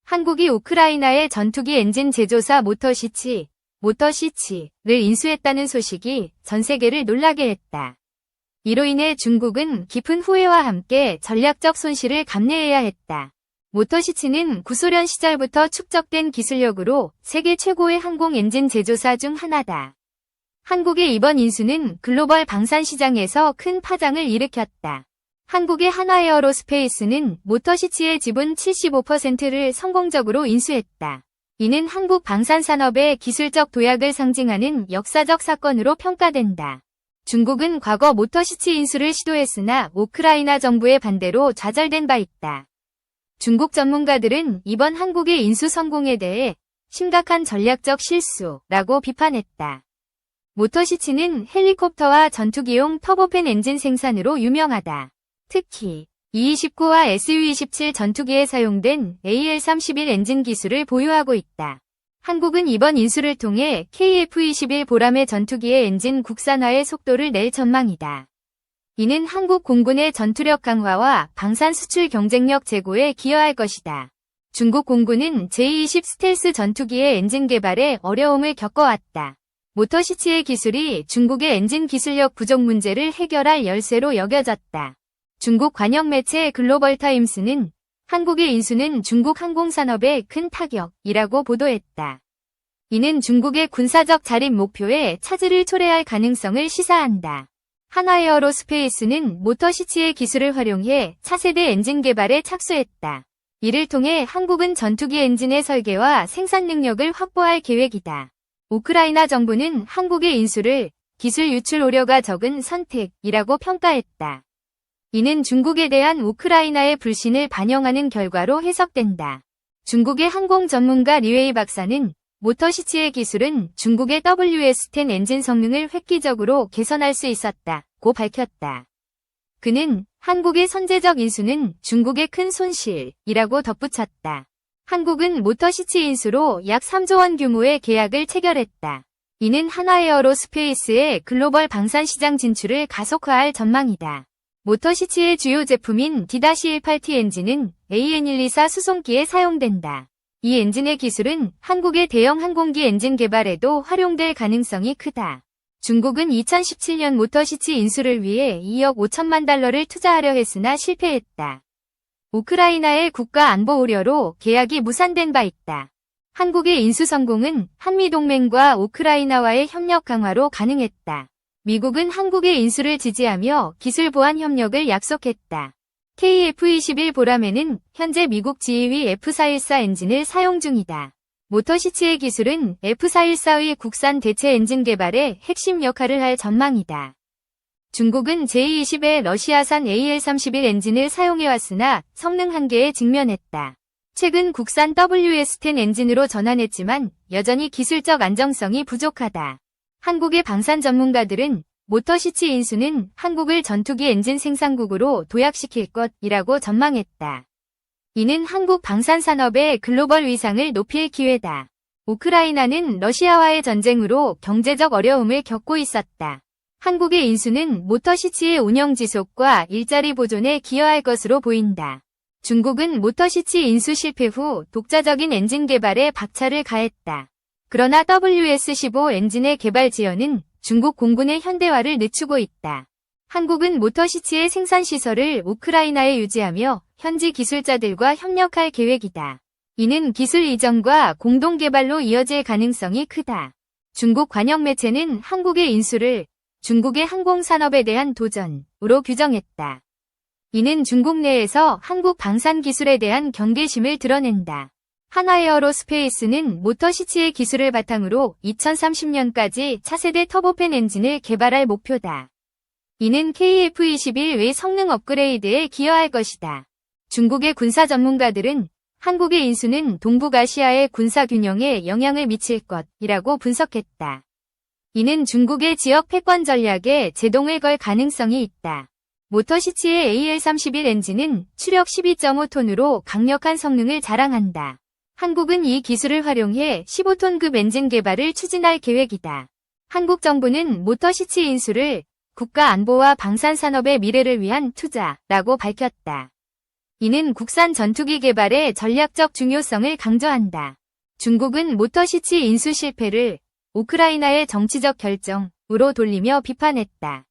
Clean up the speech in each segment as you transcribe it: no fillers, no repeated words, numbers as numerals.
한국이 우크라이나의 전투기 엔진 제조사 모터시치를 인수했다는 소식이 전 세계를 놀라게 했다. 이로 인해 중국은 깊은 후회와 함께 전략적 손실을 감내해야 했다. 모터시치는 구소련 시절부터 축적된 기술력으로 세계 최고의 항공 엔진 제조사 중 하나다. 한국의 이번 인수는 글로벌 방산 시장에서 큰 파장을 일으켰다. 한국의 한화에어로스페이스는 모터시치의 지분 75%를 성공적으로 인수했다. 이는 한국 방산산업의 기술적 도약을 상징하는 역사적 사건으로 평가된다. 중국은 과거 모터시치 인수를 시도했으나 우크라이나 정부의 반대로 좌절된 바 있다. 중국 전문가들은 이번 한국의 인수 성공에 대해 심각한 전략적 실수라고 비판했다. 모터시치는 헬리콥터와 전투기용 터보팬 엔진 생산으로 유명하다. 특히 E-29와 Su-27 전투기에 사용된 AL-31 엔진 기술을 보유하고 있다. 한국은 이번 인수를 통해 KF-21 보람의 전투기의 엔진 국산화의 속도를 낼 전망이다. 이는 한국 공군의 전투력 강화와 방산 수출 경쟁력 제고에 기여할 것이다. 중국 공군은 J-20 스텔스 전투기의 엔진 개발에 어려움을 겪어왔다. 모터시치의 기술이 중국의 엔진 기술력 부족 문제를 해결할 열쇠로 여겨졌다. 중국 관영 매체 글로벌타임스는 한국의 인수는 중국 항공산업에 큰 타격이라고 보도했다. 이는 중국의 군사적 자립 목표에 차질을 초래할 가능성을 시사한다. 한화에어로스페이스는 모터시치의 기술을 활용해 차세대 엔진 개발에 착수했다. 이를 통해 한국은 전투기 엔진의 설계와 생산 능력을 확보할 계획이다. 우크라이나 정부는 한국의 인수를 기술 유출 우려가 적은 선택이라고 평가했다. 이는 중국에 대한 우크라이나의 불신을 반영하는 결과로 해석된다. 중국의 항공 전문가 리웨이 박사는 모터시치의 기술은 중국의 WS-10 엔진 성능을 획기적으로 개선할 수 있었다고 밝혔다. 그는 한국의 선제적 인수는 중국의 큰 손실이라고 덧붙였다. 한국은 모터시치 인수로 약 3조 원 규모의 계약을 체결했다. 이는 한화에어로스페이스의 글로벌 방산 시장 진출을 가속화할 전망이다. 모터시치의 주요 제품인 D-18T 엔진은 AN124 수송기에 사용된다. 이 엔진의 기술은 한국의 대형 항공기 엔진 개발에도 활용될 가능성이 크다. 중국은 2017년 모터시치 인수를 위해 2억 5천만 달러를 투자하려 했으나 실패했다. 우크라이나의 국가 안보 우려로 계약이 무산된 바 있다. 한국의 인수 성공은 한미동맹과 우크라이나와의 협력 강화로 가능했다. 미국은 한국의 인수를 지지하며 기술 보안 협력을 약속했다. KF-21 보람에는 현재 미국 지휘 F414 엔진을 사용 중이다. 모터시치의 기술은 F414의 국산 대체 엔진 개발에 핵심 역할을 할 전망이다. 중국은 J-20의 러시아산 AL-31 엔진을 사용해왔으나 성능 한계에 직면했다. 최근 국산 WS-10 엔진으로 전환했지만 여전히 기술적 안정성이 부족하다. 한국의 방산 전문가들은 모터시치 인수는 한국을 전투기 엔진 생산국으로 도약시킬 것이라고 전망했다. 이는 한국 방산 산업의 글로벌 위상을 높일 기회다. 우크라이나는 러시아와의 전쟁으로 경제적 어려움을 겪고 있었다. 한국의 인수는 모터시치의 운영 지속과 일자리 보존에 기여할 것으로 보인다. 중국은 모터시치 인수 실패 후 독자적인 엔진 개발에 박차를 가했다. 그러나 WS-15 엔진의 개발 지연은 중국 공군의 현대화를 늦추고 있다. 한국은 모터시치의 생산시설을 우크라이나에 유지하며 현지 기술자들과 협력할 계획이다. 이는 기술 이전과 공동 개발로 이어질 가능성이 크다. 중국 관영 매체는 한국의 인수를 중국의 항공산업에 대한 도전으로 규정했다. 이는 중국 내에서 한국 방산 기술에 대한 경계심을 드러낸다. 한화에어로스페이스는 모터시치의 기술을 바탕으로 2030년까지 차세대 터보팬 엔진을 개발할 목표다. 이는 KF-21 외 성능 업그레이드에 기여할 것이다. 중국의 군사 전문가들은 한국의 인수는 동북아시아의 군사 균형에 영향을 미칠 것이라고 분석했다. 이는 중국의 지역 패권 전략에 제동을 걸 가능성이 있다. 모터시치의 AL-31 엔진은 추력 12.5톤으로 강력한 성능을 자랑한다. 한국은 이 기술을 활용해 15톤급 엔진 개발을 추진할 계획이다. 한국 정부는 모터시치 인수를 국가 안보와 방산 산업의 미래를 위한 투자라고 밝혔다. 이는 국산 전투기 개발의 전략적 중요성을 강조한다. 중국은 모터시치 인수 실패를 우크라이나의 정치적 결정으로 돌리며 비판했다.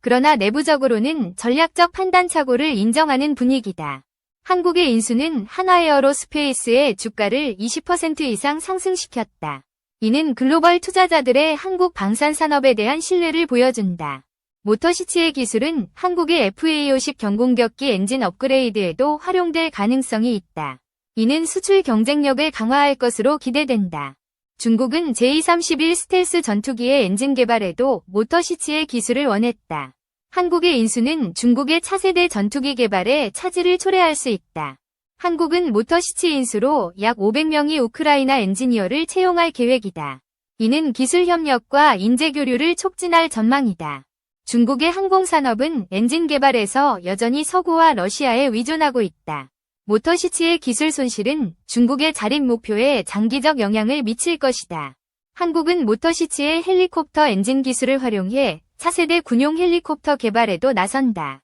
그러나 내부적으로는 전략적 판단 착오를 인정하는 분위기다. 한국의 인수는 한화에어로스페이스의 주가를 20% 이상 상승시켰다. 이는 글로벌 투자자들의 한국 방산 산업에 대한 신뢰를 보여준다. 모터시치의 기술은 한국의 FA50 경공격기 엔진 업그레이드에도 활용될 가능성이 있다. 이는 수출 경쟁력을 강화할 것으로 기대된다. 중국은 제231 스텔스 전투기의 엔진 개발에도 모터시치의 기술을 원했다. 한국의 인수는 중국의 차세대 전투기 개발에 차질을 초래할 수 있다. 한국은 모터시치 인수로 약 500명의 우크라이나 엔지니어를 채용할 계획이다. 이는 기술 협력과 인재 교류를 촉진할 전망이다. 중국의 항공산업은 엔진 개발에서 여전히 서구와 러시아에 의존하고 있다. 모터시치의 기술 손실은 중국의 자립 목표에 장기적 영향을 미칠 것이다. 한국은 모터시치의 헬리콥터 엔진 기술을 활용해 차세대 군용 헬리콥터 개발에도 나선다.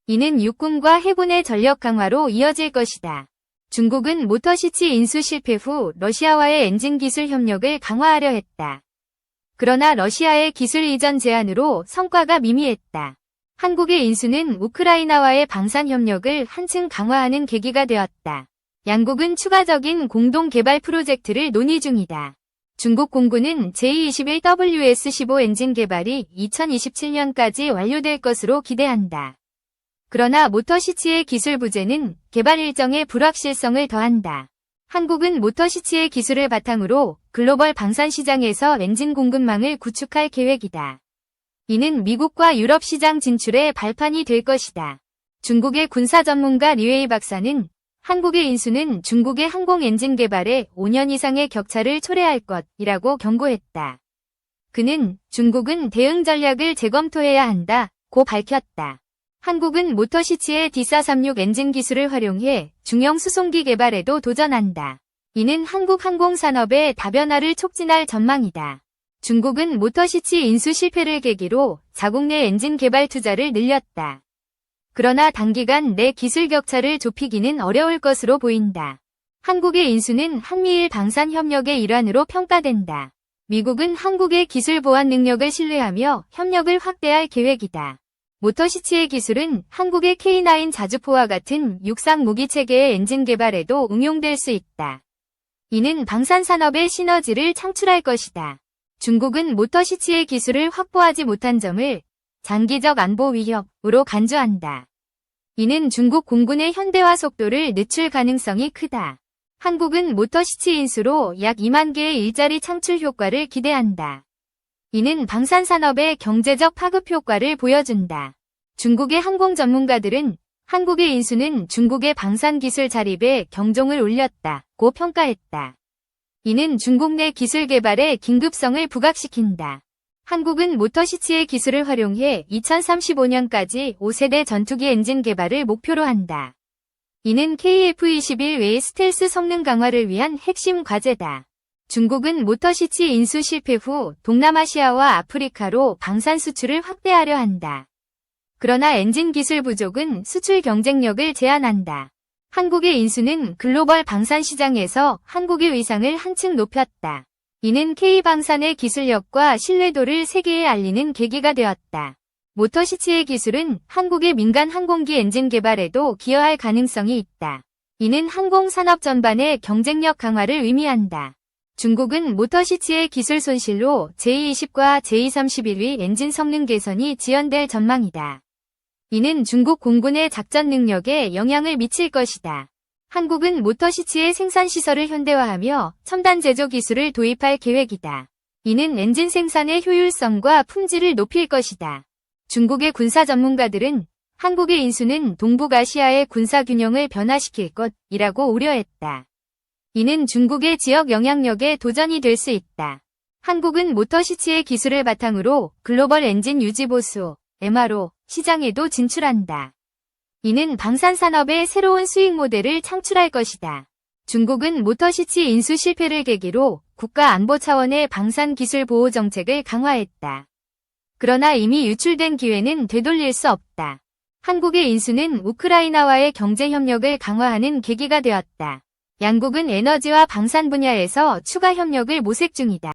이는 육군과 해군의 전력 강화로 이어질 것이다. 중국은 모터시치 인수 실패 후 러시아와의 엔진 기술 협력을 강화하려 했다. 그러나 러시아의 기술 이전 제한으로 성과가 미미했다. 한국의 인수는 우크라이나와의 방산 협력을 한층 강화하는 계기가 되었다. 양국은 추가적인 공동 개발 프로젝트를 논의 중이다. 중국 공군은 제21WS-15 엔진 개발이 2027년까지 완료될 것으로 기대한다. 그러나 모터시치의 기술 부재는 개발 일정의 불확실성을 더한다. 한국은 모터시치의 기술을 바탕으로 글로벌 방산 시장에서 엔진 공급망을 구축할 계획이다. 이는 미국과 유럽 시장 진출의 발판이 될 것이다. 중국의 군사 전문가 리웨이 박사는 한국의 인수는 중국의 항공 엔진 개발에 5년 이상의 격차를 초래할 것이라고 경고했다. 그는 중국은 대응 전략을 재검토해야 한다고 밝혔다. 한국은 모터시치의 D436 엔진 기술을 활용해 중형 수송기 개발에도 도전한다. 이는 한국 항공산업의 다변화를 촉진할 전망이다. 중국은 모터시치 인수 실패를 계기로 자국 내 엔진 개발 투자를 늘렸다. 그러나 단기간 내 기술 격차를 좁히기는 어려울 것으로 보인다. 한국의 인수는 한미일 방산 협력의 일환으로 평가된다. 미국은 한국의 기술 보완 능력을 신뢰하며 협력을 확대할 계획이다. 모터시치의 기술은 한국의 K9 자주포와 같은 육상 무기 체계의 엔진 개발에도 응용될 수 있다. 이는 방산산업의 시너지를 창출할 것이다. 중국은 모터시치의 기술을 확보하지 못한 점을 장기적 안보 위협으로 간주한다. 이는 중국 공군의 현대화 속도를 늦출 가능성이 크다. 한국은 모터시치 인수로 약 2만 개의 일자리 창출 효과를 기대한다. 이는 방산산업의 경제적 파급 효과를 보여준다. 중국의 항공 전문가들은 한국의 인수는 중국의 방산기술 자립에 경종을 울렸다고 평가했다. 이는 중국 내 기술 개발의 긴급성을 부각시킨다. 한국은 모터시치의 기술을 활용해 2035년까지 5세대 전투기 엔진 개발을 목표로 한다. 이는 KF-21 외의 스텔스 성능 강화를 위한 핵심 과제다. 중국은 모터시치 인수 실패 후 동남아시아와 아프리카로 방산 수출을 확대하려 한다. 그러나 엔진 기술 부족은 수출 경쟁력을 제한한다. 한국의 인수는 글로벌 방산 시장에서 한국의 위상을 한층 높였다. 이는 K방산의 기술력과 신뢰도를 세계에 알리는 계기가 되었다. 모터시치의 기술은 한국의 민간 항공기 엔진 개발에도 기여할 가능성이 있다. 이는 항공산업 전반의 경쟁력 강화를 의미한다. 중국은 모터시치의 기술 손실로 제20과 제231위 엔진 성능 개선이 지연될 전망이다. 이는 중국 공군의 작전 능력에 영향을 미칠 것이다. 한국은 모터시치의 생산시설을 현대화하며 첨단 제조 기술을 도입할 계획이다. 이는 엔진 생산의 효율성과 품질을 높일 것이다. 중국의 군사 전문가들은 한국의 인수는 동북아시아의 군사 균형을 변화시킬 것이라고 우려했다. 이는 중국의 지역 영향력에 도전이 될 수 있다. 한국은 모터시치의 기술을 바탕으로 글로벌 엔진 유지보수, MRO, 시장에도 진출한다. 이는 방산산업의 새로운 수익 모델을 창출할 것이다. 중국은 모터시치 인수 실패를 계기로 국가 안보 차원의 방산 기술 보호 정책을 강화했다. 그러나 이미 유출된 기회는 되돌릴 수 없다. 한국의 인수는 우크라이나와의 경제 협력을 강화하는 계기가 되었다. 양국은 에너지와 방산 분야에서 추가 협력을 모색 중이다.